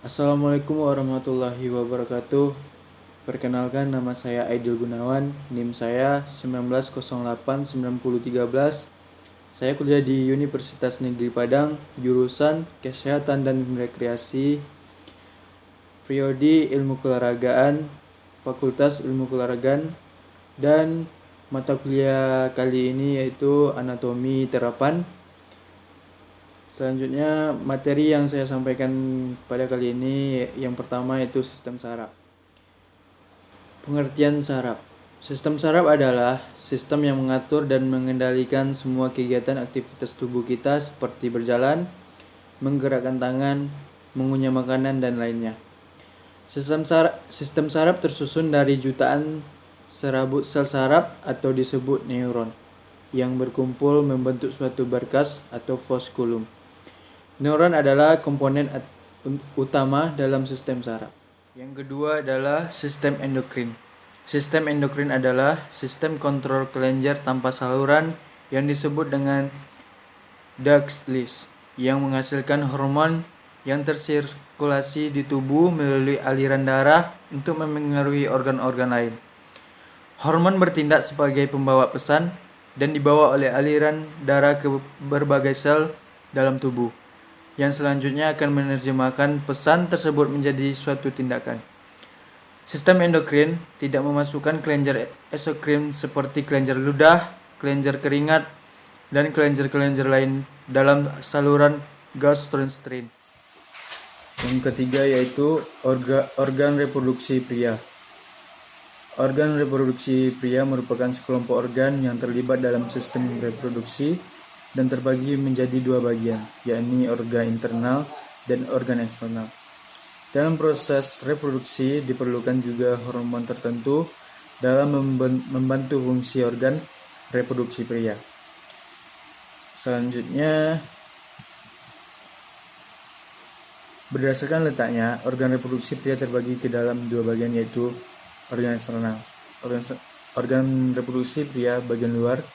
Assalamualaikum warahmatullahi wabarakatuh. Perkenalkan, nama saya Aidil Gunawan. NIM saya 19089013. Saya kuliah di Universitas Negeri Padang, jurusan Kesehatan dan Rekreasi, Prodi Ilmu Keolahragaan, Fakultas Ilmu Keolahragaan, dan mata kuliah kali ini yaitu Anatomi Terapan. Selanjutnya, materi yang saya sampaikan pada kali ini yang pertama yaitu sistem saraf. Pengertian saraf. Sistem saraf adalah sistem yang mengatur dan mengendalikan semua kegiatan aktivitas tubuh kita seperti berjalan, menggerakkan tangan, mengunyah makanan, dan lainnya. Sistem saraf tersusun dari jutaan serabut sel saraf atau disebut neuron yang berkumpul membentuk suatu berkas atau foskulum. Neuron adalah komponen utama dalam sistem saraf. Yang kedua adalah sistem endokrin. Sistem endokrin adalah sistem kontrol kelenjar tanpa saluran yang disebut dengan DAX-LIS yang menghasilkan hormon yang tersirkulasi di tubuh melalui aliran darah untuk memengaruhi organ-organ lain. Hormon bertindak sebagai pembawa pesan dan dibawa oleh aliran darah ke berbagai sel dalam tubuh, yang selanjutnya akan menerjemahkan pesan tersebut menjadi suatu tindakan. Sistem endokrin tidak memasukkan kelenjar eksokrin seperti kelenjar ludah, kelenjar keringat, dan kelenjar-kelenjar lain dalam saluran gastrointestin. Yang ketiga yaitu organ reproduksi pria. Organ reproduksi pria merupakan sekelompok organ yang terlibat dalam sistem reproduksi dan terbagi menjadi dua bagian, yakni organ internal dan organ eksternal. Dalam proses reproduksi diperlukan juga hormon tertentu dalam membantu fungsi organ reproduksi pria. Selanjutnya, berdasarkan letaknya, organ reproduksi pria terbagi ke dalam dua bagian, yaitu organ eksternal. Organ reproduksi pria bagian luar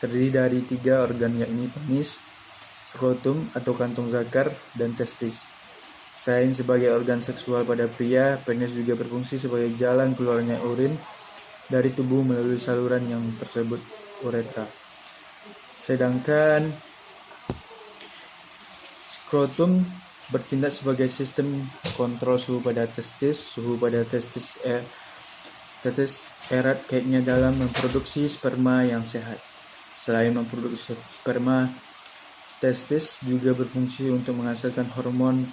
terdiri dari 3 organ, yakni penis, skrotum atau kantong zakar, dan testis. Selain sebagai organ seksual pada pria, penis juga berfungsi sebagai jalan keluarnya urin dari tubuh melalui saluran yang tersebut uretra. Sedangkan skrotum bertindak sebagai sistem kontrol suhu pada testis. Suhu pada testis erat kaitannya dalam memproduksi sperma yang sehat. Selain memproduksi sperma, testis juga berfungsi untuk menghasilkan hormon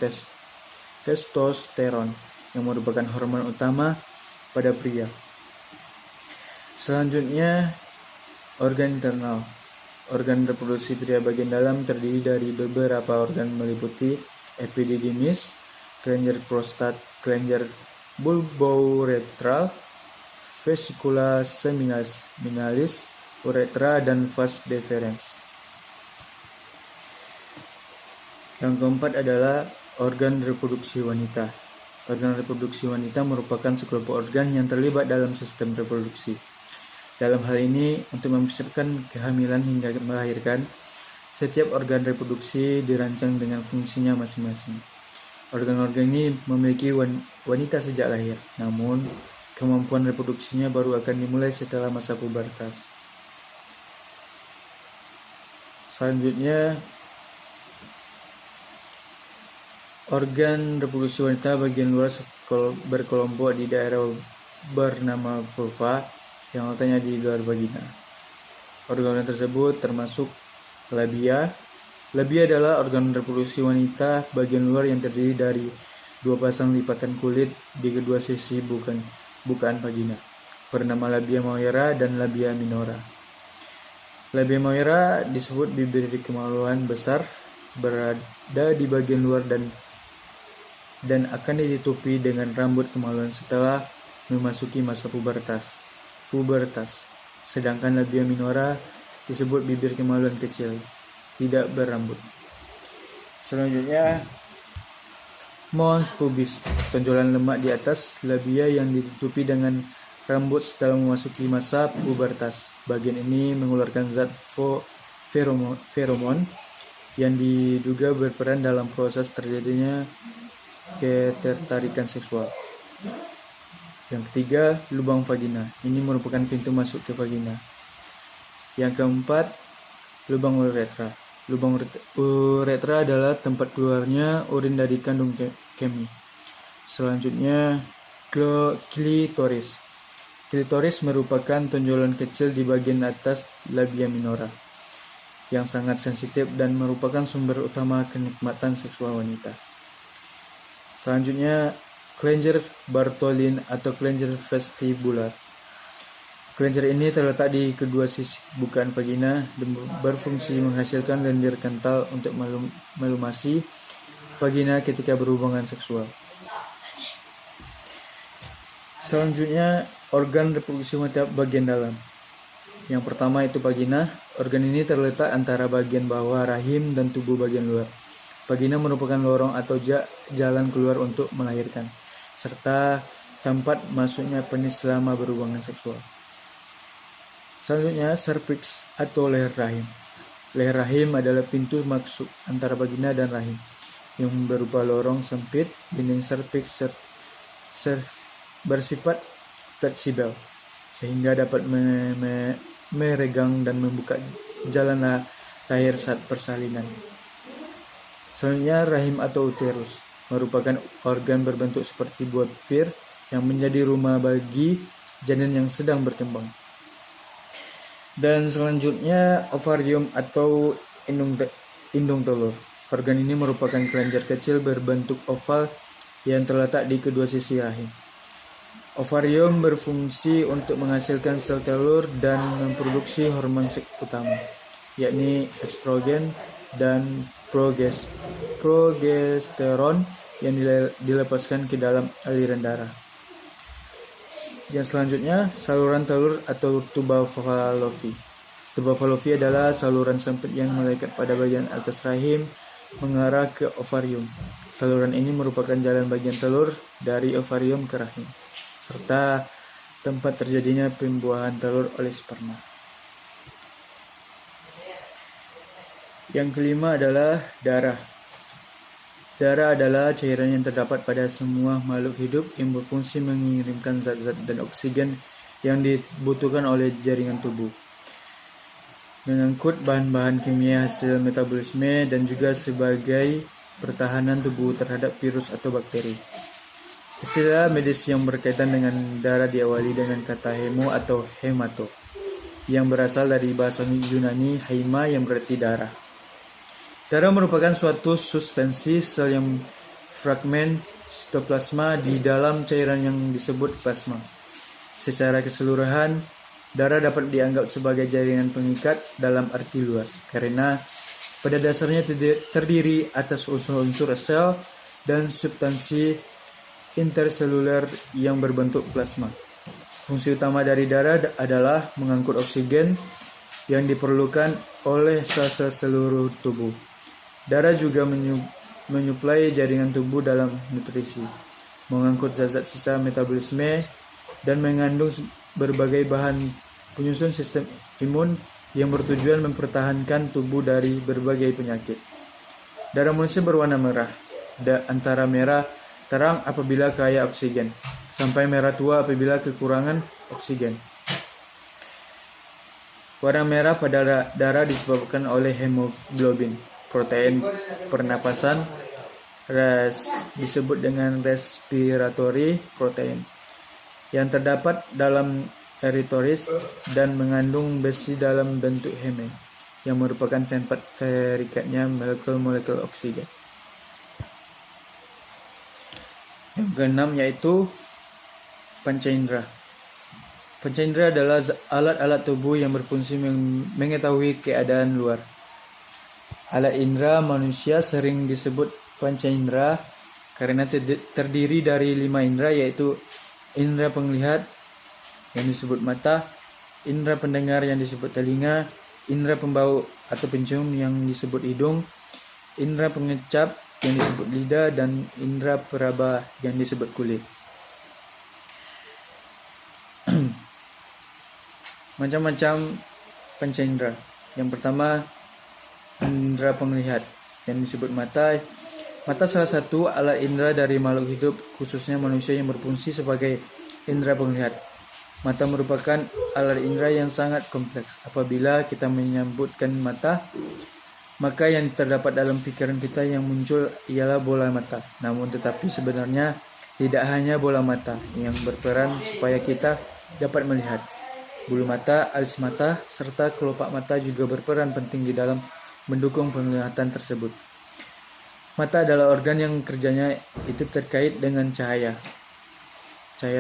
testosteron yang merupakan hormon utama pada pria. Selanjutnya, organ internal. Organ reproduksi pria bagian dalam terdiri dari beberapa organ meliputi epididymis, kelenjar prostat, kelenjar bulbouretral, vesicula seminalis, uretra, dan vas deferens. Yang keempat adalah organ reproduksi wanita. Organ reproduksi wanita merupakan sekelompok organ yang terlibat dalam sistem reproduksi. Dalam hal ini, untuk mempersiapkan kehamilan hingga melahirkan, setiap organ reproduksi dirancang dengan fungsinya masing-masing. Organ-organ ini memiliki wanita sejak lahir, namun kemampuan reproduksinya baru akan dimulai setelah masa pubertas. Selanjutnya, organ reproduksi wanita bagian luar berkelompok di daerah bernama vulva yang letaknya di luar vagina. Organ tersebut termasuk labia. Labia adalah organ reproduksi wanita bagian luar yang terdiri dari 2 pasang lipatan kulit di kedua sisi bukaan vagina, bernama labia majora dan labia minora. Labia majora disebut bibir kemaluan besar, berada di bagian luar dan akan ditutupi dengan rambut kemaluan setelah memasuki masa pubertas. Sedangkan labia minora disebut bibir kemaluan kecil, tidak berambut. Selanjutnya, mons pubis, tonjolan lemak di atas labia yang ditutupi dengan rambut setelah memasuki masa pubertas. Bagian ini mengeluarkan zat feromon yang diduga berperan dalam proses terjadinya ketertarikan seksual. Yang ketiga, lubang vagina. Ini merupakan pintu masuk ke vagina. Yang keempat, lubang uretra. Lubang uretra adalah tempat keluarnya urin dari kandung kemih. Selanjutnya, klitoris. Klitoris merupakan tonjolan kecil di bagian atas labia minora yang sangat sensitif dan merupakan sumber utama kenikmatan seksual wanita. Selanjutnya, kelenjar Bartholin atau kelenjar vestibular. Kelenjar ini terletak di kedua sisi bukaan vagina dan berfungsi menghasilkan lendir kental untuk melumasi vagina ketika berhubungan seksual. Selanjutnya, organ reproduksi wanita bagian dalam. Yang pertama itu vagina. Organ ini terletak antara bagian bawah rahim dan tubuh bagian luar. Vagina merupakan lorong atau jalan keluar untuk melahirkan, serta tempat masuknya penis selama berhubungan seksual. Selanjutnya, cervix atau leher rahim. Leher rahim adalah pintu masuk antara vagina dan rahim yang berupa lorong sempit. Dinding cervix bersifat fleksibel sehingga dapat meregang dan membuka jalan lahir saat persalinan. Selanjutnya, rahim atau uterus merupakan organ berbentuk seperti butir yang menjadi rumah bagi janin yang sedang berkembang. Dan selanjutnya, ovarium atau indung telur. Organ ini merupakan kelenjar kecil berbentuk oval yang terletak di kedua sisi rahim. Ovarium berfungsi untuk menghasilkan sel telur dan memproduksi hormon seks utama, yakni estrogen dan progesteron yang dilepaskan ke dalam aliran darah. Yang selanjutnya, saluran telur atau tuba Fallopi. Tuba Fallopi adalah saluran sempit yang melekat pada bagian atas rahim mengarah ke ovarium. Saluran ini merupakan jalan bagian telur dari ovarium ke rahim, serta tempat terjadinya pembuahan telur oleh sperma. Yang kelima adalah darah. Darah adalah cairan yang terdapat pada semua makhluk hidup yang berfungsi mengirimkan zat-zat dan oksigen yang dibutuhkan oleh jaringan tubuh, mengangkut bahan-bahan kimia hasil metabolisme, dan juga sebagai pertahanan tubuh terhadap virus atau bakteri. Istilah medis yang berkaitan dengan darah diawali dengan kata hemo atau hemato, yang berasal dari bahasa Yunani haima yang berarti darah. Darah merupakan suatu suspensi sel yang fragmen sitoplasma di dalam cairan yang disebut plasma. Secara keseluruhan, darah dapat dianggap sebagai jaringan pengikat dalam arti luas, karena pada dasarnya terdiri atas unsur-unsur sel dan substansi interseluler yang berbentuk plasma. Fungsi utama dari darah adalah mengangkut oksigen yang diperlukan oleh sel-sel seluruh tubuh. Darah juga menyuplai jaringan tubuh dalam nutrisi, mengangkut zat-zat sisa metabolisme, dan mengandung berbagai bahan penyusun sistem imun yang bertujuan mempertahankan tubuh dari berbagai penyakit. Darah manusia berwarna merah, antara merah terang apabila kaya oksigen, sampai merah tua apabila kekurangan oksigen. Warna merah pada darah disebabkan oleh hemoglobin, protein pernapasan, disebut dengan respiratory protein, yang terdapat dalam eritrosit dan mengandung besi dalam bentuk heme, yang merupakan tempat terikatnya molekul-molekul oksigen. Yang keenam yaitu pancaindera. Pancaindera adalah alat-alat tubuh yang berfungsi mengetahui keadaan luar. Alat indera manusia sering disebut pancaindera karena terdiri dari 5 indera, yaitu indera penglihat yang disebut mata, indera pendengar yang disebut telinga, indera pembau atau pencium yang disebut hidung, indera pengecap yang disebut lidah, dan indera peraba yang disebut kulit. Macam-macam pancaindera. Yang pertama, indera penglihat yang disebut mata Mata salah satu alat indera dari makhluk hidup, khususnya manusia yang berfungsi sebagai indera penglihat. Mata merupakan alat indera yang sangat kompleks. Apabila kita menyebutkan mata, maka yang terdapat dalam pikiran kita yang muncul ialah bola mata. Namun tetapi sebenarnya tidak hanya bola mata yang berperan supaya kita dapat melihat. Bulu mata, alis mata, serta kelopak mata juga berperan penting di dalam mendukung penglihatan tersebut. Mata adalah organ yang kerjanya itu terkait dengan cahaya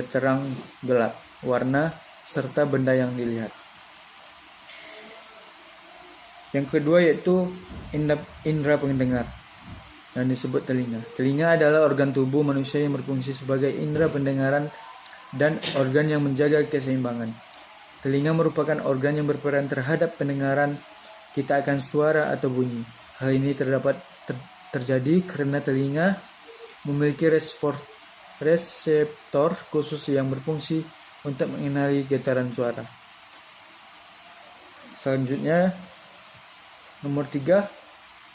terang, gelap, warna, serta benda yang dilihat. Yang kedua yaitu indera pendengar yang disebut telinga. Telinga adalah organ tubuh manusia yang berfungsi sebagai indera pendengaran dan organ yang menjaga keseimbangan. Telinga merupakan organ yang berperan terhadap pendengaran kita akan suara atau bunyi. Hal ini terjadi karena telinga memiliki reseptor khusus yang berfungsi untuk mengenali getaran suara. Selanjutnya, nomor 3,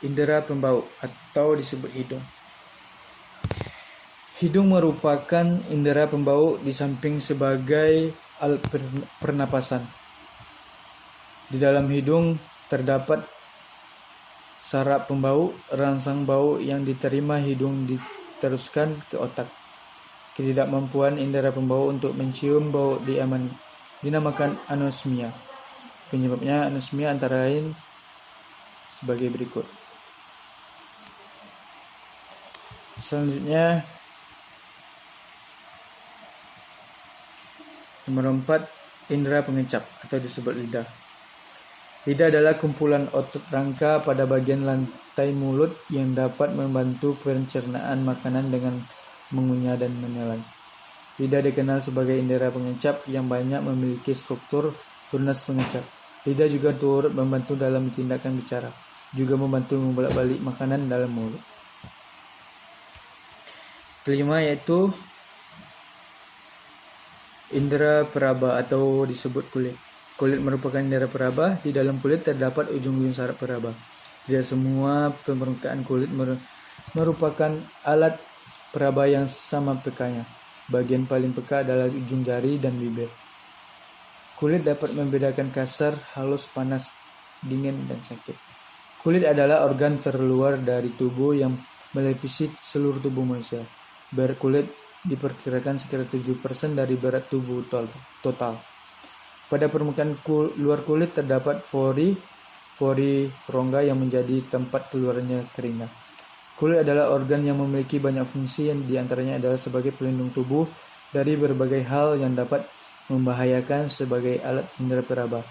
indera pembau atau disebut hidung. Hidung merupakan indera pembau di samping sebagai alat pernapasan. Di dalam hidung terdapat saraf pembau, rangsang bau yang diterima hidung diteruskan ke otak. Ketidakmampuan indera pembau untuk mencium bau dinamakan anosmia. Penyebabnya anosmia antara lain sebagai berikut. Selanjutnya, nomor 4, indera pengecap atau disebut lidah. Lidah adalah kumpulan otot rangka pada bagian lantai mulut yang dapat membantu pencernaan makanan dengan mengunyah dan menelan. Lidah dikenal sebagai indera pengecap yang banyak memiliki struktur tunas pengecap. Lidah juga turut membantu dalam tindakan bicara, juga membantu membolak-balik makanan dalam mulut. Kelima yaitu indera peraba atau disebut kulit. Kulit merupakan indera peraba. Di dalam kulit terdapat ujung-ujung saraf peraba. Tidak semua permukaan kulit merupakan alat peraba yang sama pekanya. Bagian paling peka adalah ujung jari dan bibir. Kulit dapat membedakan kasar, halus, panas, dingin, dan sakit. Kulit adalah organ terluar dari tubuh yang melapisi seluruh tubuh manusia. Berat kulit diperkirakan sekitar 7% dari berat tubuh total. Pada permukaan luar kulit terdapat pori rongga yang menjadi tempat keluarnya keringat. Kulit adalah organ yang memiliki banyak fungsi, yang diantaranya adalah sebagai pelindung tubuh dari berbagai hal yang dapat membahayakan, sebagai alat indera peraba,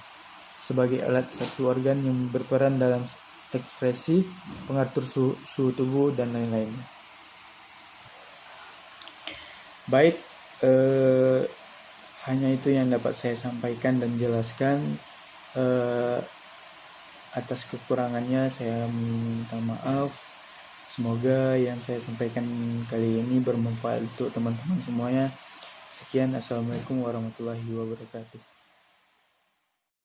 sebagai alat satu organ yang berperan dalam ekspresi, pengatur suhu tubuh, dan lain-lain. Baik, hanya itu yang dapat saya sampaikan dan jelaskan. Atas kekurangannya saya minta maaf. Semoga yang saya sampaikan kali ini bermanfaat untuk teman-teman semuanya. Sekian, assalamualaikum warahmatullahi wabarakatuh.